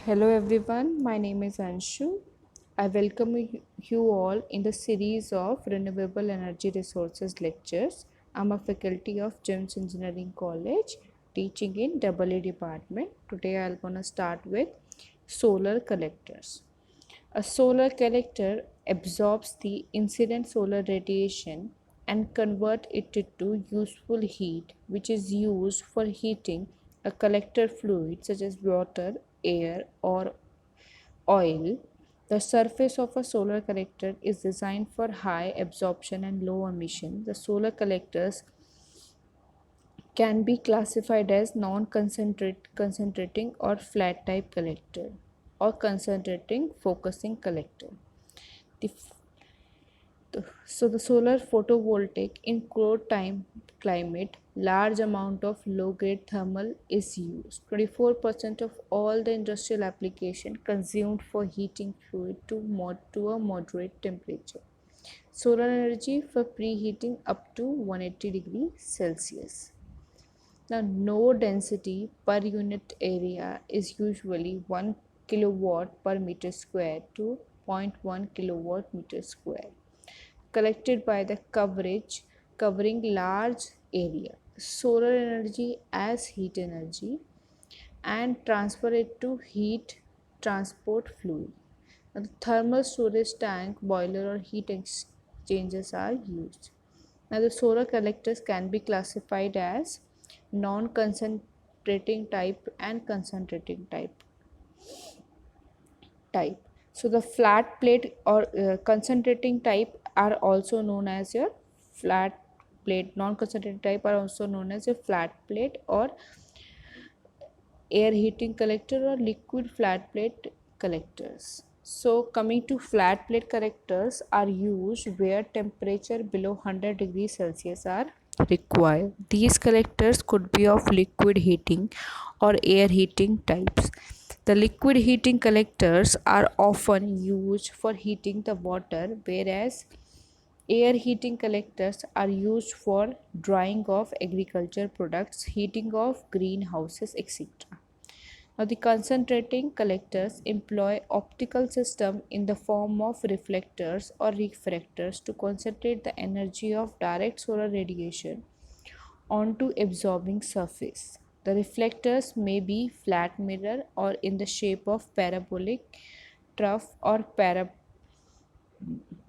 Hello everyone, my name is Anshu. I welcome you all in the series of Renewable Energy Resources lectures. I'm a faculty of GEMS Engineering College teaching in AA department. Today I'm gonna start with solar collectors. A solar collector absorbs the incident solar radiation and convert it into useful heat which is used for heating a collector fluid such as water, air or oil. The surface of a solar collector is designed for high absorption and low emission. The solar collectors can be classified as non-concentrating or flat type collector or concentrating focusing collector. The So the solar photovoltaic in cold time climate, large amount of low grade thermal is used. 24% of all the industrial application consumed for heating fluid to a moderate temperature. Solar energy for preheating up to 180 degrees Celsius. Now, node density per unit area is usually 1 kilowatt per meter square to zero point 0.1 kilowatt meter square collected by the coverage covering large area. Solar energy as heat energy and transfer it to heat transport fluid. Now, the thermal storage tank, boiler or heat exchangers are used. Now the solar collectors can be classified as non-concentrating type and concentrating type. So the flat plate or concentrating type are also known as your flat plate. Non-concentrating type are also known as your flat plate or air heating collector or liquid flat plate collectors. So coming to flat plate collectors are used where temperature below 100 degrees Celsius are required. These collectors could be of liquid heating or air heating types. The liquid heating collectors are often used for heating the water, whereas air heating collectors are used for drying of agriculture products, heating of greenhouses, etc. Now, the concentrating collectors employ optical system in the form of reflectors or refractors to concentrate the energy of direct solar radiation onto absorbing surface. The reflectors may be flat mirror or in the shape of parabolic trough or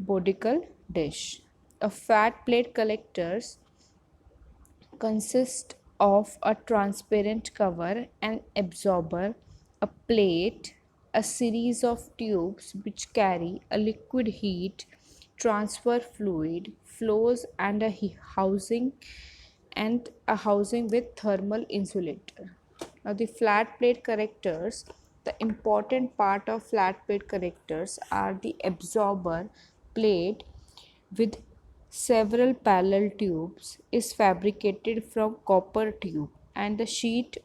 parabolical dish. A fat plate collectors consist of a transparent cover, an absorber, a plate, a series of tubes which carry a liquid heat transfer fluid, flows and a housing with thermal insulator. Now the flat plate collectors, the important part of flat plate collectors are the absorber plate with several parallel tubes is fabricated from copper tube and the sheet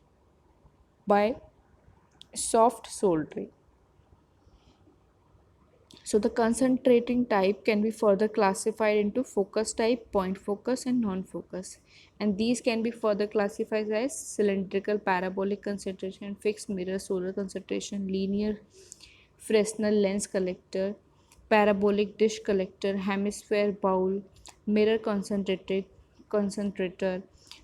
by soft soldering. So the concentrating type can be further classified into focus type, point focus and non-focus. And these can be further classified as cylindrical parabolic concentration, fixed mirror solar concentration, linear Fresnel lens collector, parabolic dish collector, hemisphere bowl, mirror concentrator,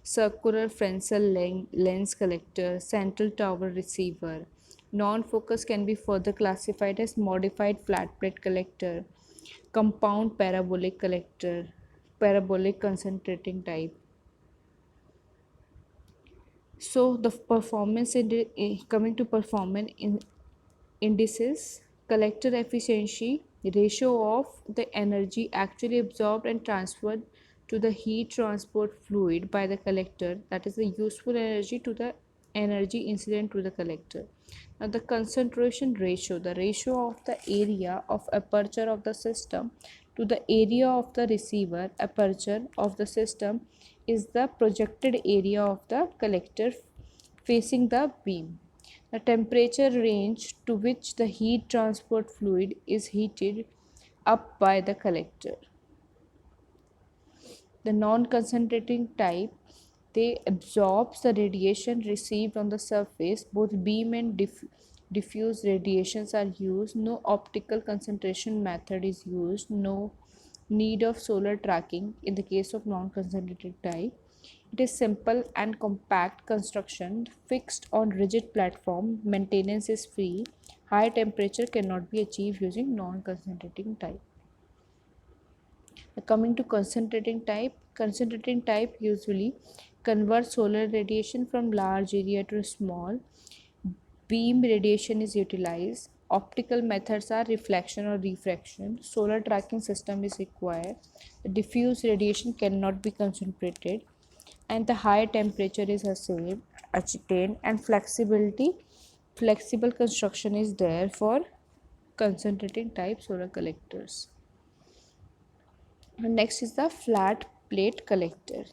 circular Fresnel lens collector, central tower receiver. Non-focus can be further classified as modified flat plate collector, compound parabolic collector, parabolic concentrating type. So the performance coming to performance indices, collector efficiency, ratio of the energy actually absorbed and transferred to the heat transport fluid by the collector, that is the useful energy to the energy incident to the collector. Now the concentration ratio, the ratio of the area of aperture of the system to the area of the receiver aperture of the system is the projected area of the collector facing the beam. The temperature range to which the heat transport fluid is heated up by the collector. The non-concentrating type, they absorbs the radiation received on the surface, both beam and diffuse radiations are used, no optical concentration method is used, no need of solar tracking in the case of non-concentrating type. It is simple and compact construction fixed on rigid platform. Maintenance is free. High temperature cannot be achieved using non-concentrating type. Coming to concentrating type usually converts solar radiation from large area to small. Beam radiation is utilized. Optical methods are reflection or refraction. Solar tracking system is required. The diffuse radiation cannot be concentrated, and the high temperature is attained, and flexible construction is there for concentrating type solar collectors. And next is the flat plate collector.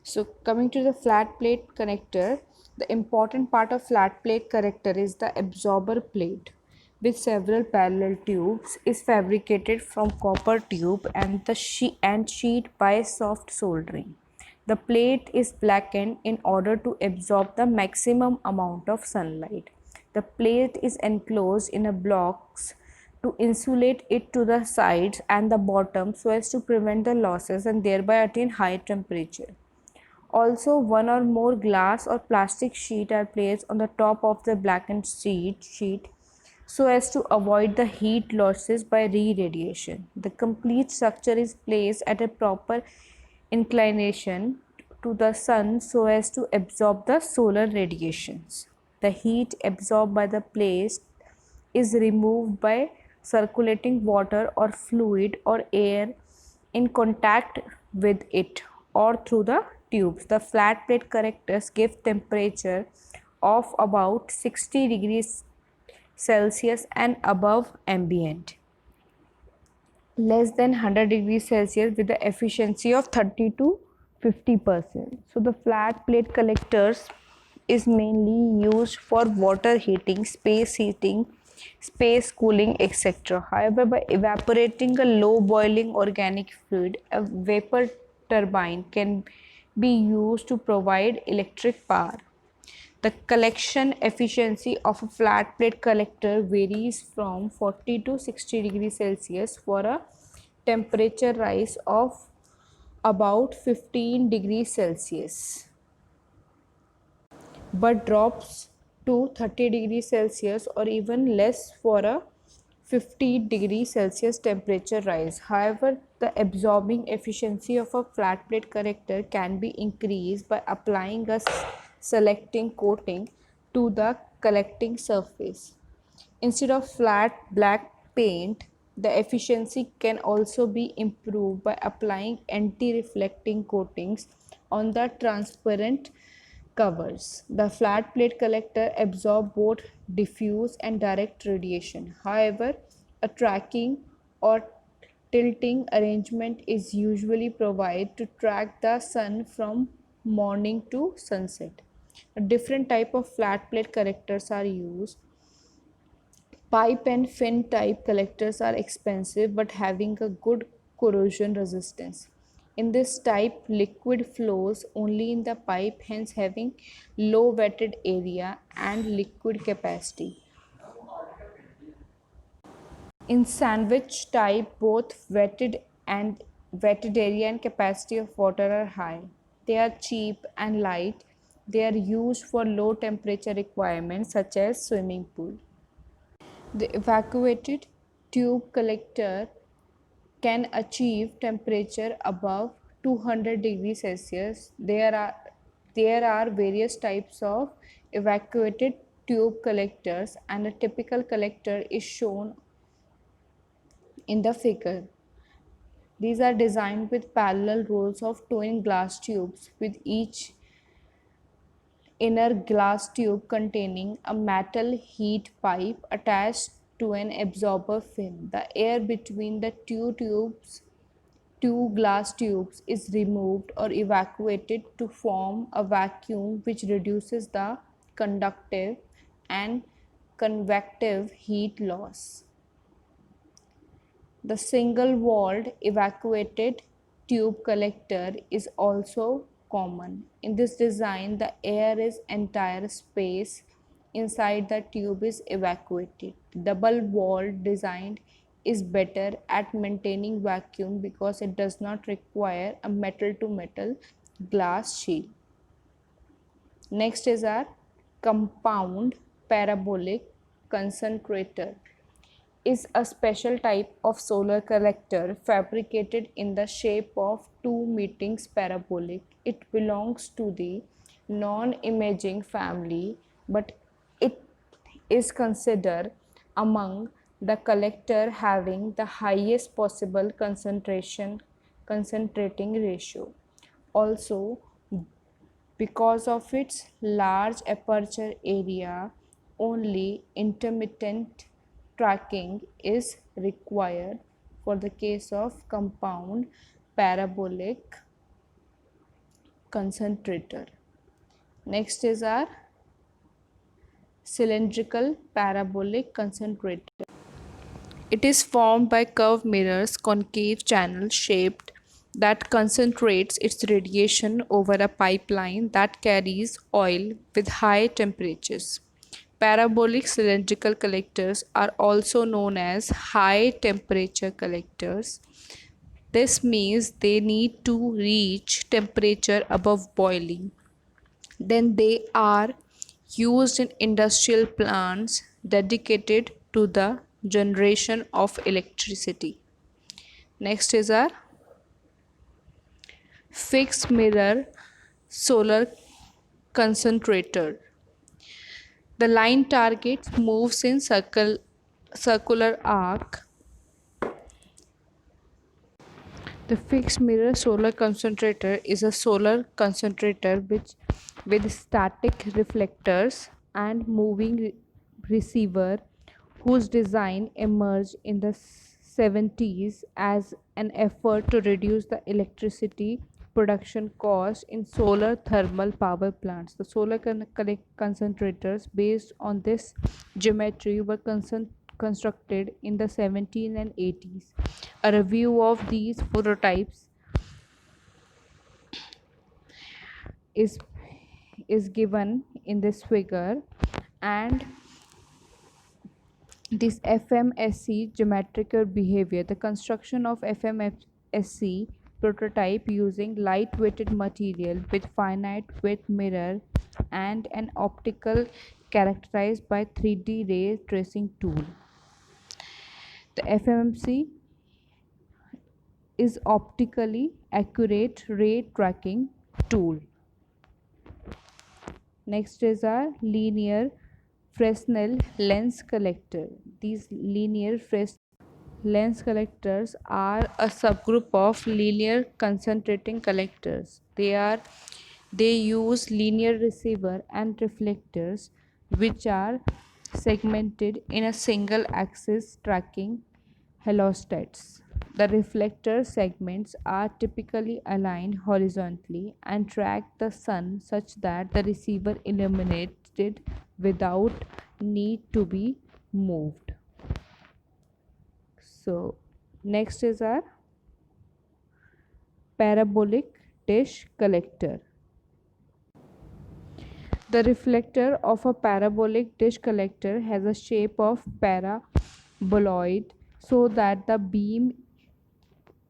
So coming to the flat plate connector, the important part of flat plate collector is the absorber plate with several parallel tubes is fabricated from copper tube and the sheet by soft soldering. The plate is blackened in order to absorb the maximum amount of sunlight. The plate is enclosed in a blocks to insulate it to the sides and the bottom so as to prevent the losses and thereby attain high temperature. Also, one or more glass or plastic sheet are placed on the top of the blackened sheet so as to avoid the heat losses by re-radiation. The complete structure is placed at a proper inclination to the sun so as to absorb the solar radiations. The heat absorbed by the plate is removed by circulating water or fluid or air in contact with it or through the tubes. The flat plate collectors give temperature of about 60 degrees Celsius and above ambient, less than 100 degrees Celsius with the efficiency of 30 to 50%. So the flat plate collectors is mainly used for water heating, space cooling, etc. However, by evaporating a low boiling organic fluid, a vapor turbine can be used to provide electric power. The collection efficiency of a flat plate collector varies from 40 to 60 degrees Celsius for a temperature rise of about 15 degrees Celsius, but drops to 30 degrees Celsius or even less for a 50 degrees Celsius temperature rise. However, the absorbing efficiency of a flat plate collector can be increased by applying a selecting coating to the collecting surface. Instead of flat black paint, the efficiency can also be improved by applying anti-reflecting coatings on the transparent covers. The flat plate collector absorbs both diffuse and direct radiation. However, a tracking or tilting arrangement is usually provided to track the sun from morning to sunset. A different type of flat plate collectors are used. Pipe and fin type collectors are expensive but having a good corrosion resistance. In this type, liquid flows only in the pipe, hence having low wetted area and liquid capacity. In sandwich type, both wetted area and capacity of water are high. They are cheap and light. They are used for low temperature requirements such as swimming pool. The evacuated tube collector can achieve temperature above 200 degrees Celsius. There are various types of evacuated tube collectors, and a typical collector is shown in the figure. These are designed with parallel rows of twin glass tubes, with each inner glass tube containing a metal heat pipe attached to an absorber fin. The air between the two glass tubes is removed or evacuated to form a vacuum which reduces the conductive and convective heat loss. The single-walled evacuated tube collector is also common. In this design, the air is entire space inside the tube is evacuated. Double walled design is better at maintaining vacuum because it does not require a metal to metal glass shield. Next is our compound parabolic concentrator. Is a special type of solar collector fabricated in the shape of two meetings parabolic. It belongs to the non-imaging family, but it is considered among the collector having the highest possible concentrating ratio. Also, because of its large aperture area, only intermittent tracking is required for the case of compound parabolic concentrator. Next is our cylindrical parabolic concentrator. It is formed by curved mirrors, concave channel shaped that concentrates its radiation over a pipeline that carries oil with high temperatures. Parabolic cylindrical collectors are also known as high temperature collectors. This means they need to reach temperature above boiling. Then they are used in industrial plants dedicated to the generation of electricity. Next is our fixed mirror solar concentrator. The line target moves in circular arc. The fixed mirror solar concentrator is a solar concentrator with static reflectors and moving receiver whose design emerged in the 70s as an effort to reduce the electricity production cost in solar thermal power plants. The solar concentrators based on this geometry were constructed in the 70s and 80s. A review of these prototypes is is given in this figure, and this FMSC geometrical behavior. The construction of FMSC prototype using light-weighted material with finite width mirror and an optical characterized by 3D ray tracing tool. The FMC is optically accurate ray tracking tool. Next is our linear Fresnel lens collector. These linear Fresnel lens collectors are a subgroup of linear concentrating collectors. They use linear receiver and reflectors which are segmented in a single axis tracking heliostates. The reflector segments are typically aligned horizontally and track the sun such that the receiver illuminated without need to be moved. So next is our parabolic dish collector. The reflector of a parabolic dish collector has a shape of paraboloid so that the beam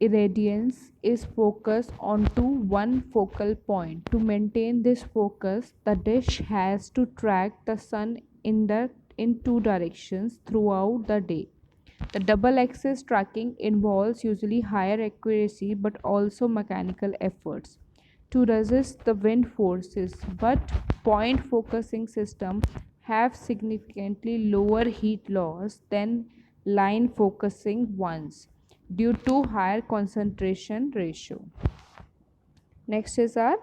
irradiance is focused onto one focal point. To maintain this focus, the dish has to track the sun in two directions throughout the day. The double axis tracking involves usually higher accuracy but also mechanical efforts to resist the wind forces, but point focusing systems have significantly lower heat loss than line focusing ones due to higher concentration ratio. Next is our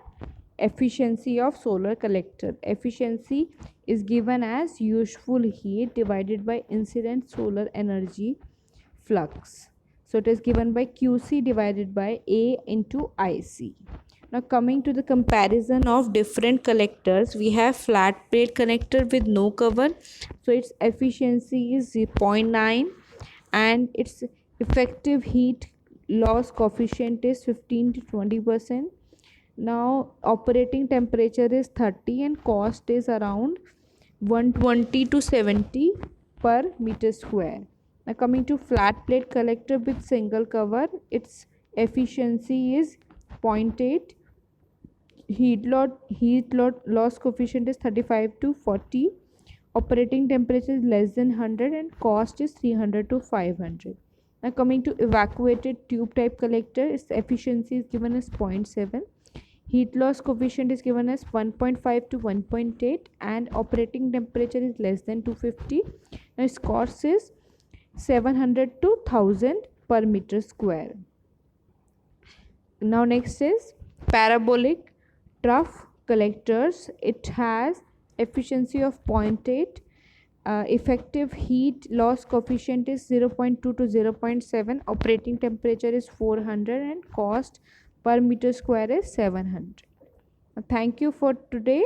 efficiency of solar collector. Efficiency is given as useful heat divided by incident solar energy flux. So it is given by QC divided by A into IC. Now coming to the comparison of different collectors, we have flat plate connector with no cover. So its efficiency is 0.9 and its effective heat loss coefficient is 15 to 20%. Now operating temperature is 30 and cost is around 120 to 70 per meter square. Now coming to flat plate collector with single cover, its efficiency is 0.8, heat loss coefficient is 35 to 40, operating temperature is less than 100, and cost is 300 to 500. Now coming to evacuated tube type collector, its efficiency is given as 0.7, heat loss coefficient is given as 1.5 to 1.8, and operating temperature is less than 250, and its cost is 700 to 1000 per meter square. Now next is parabolic trough collectors. It has efficiency of 0.8, effective heat loss coefficient is 0.2 to 0.7, operating temperature is 400, and cost per meter square is 700. Thank you for today.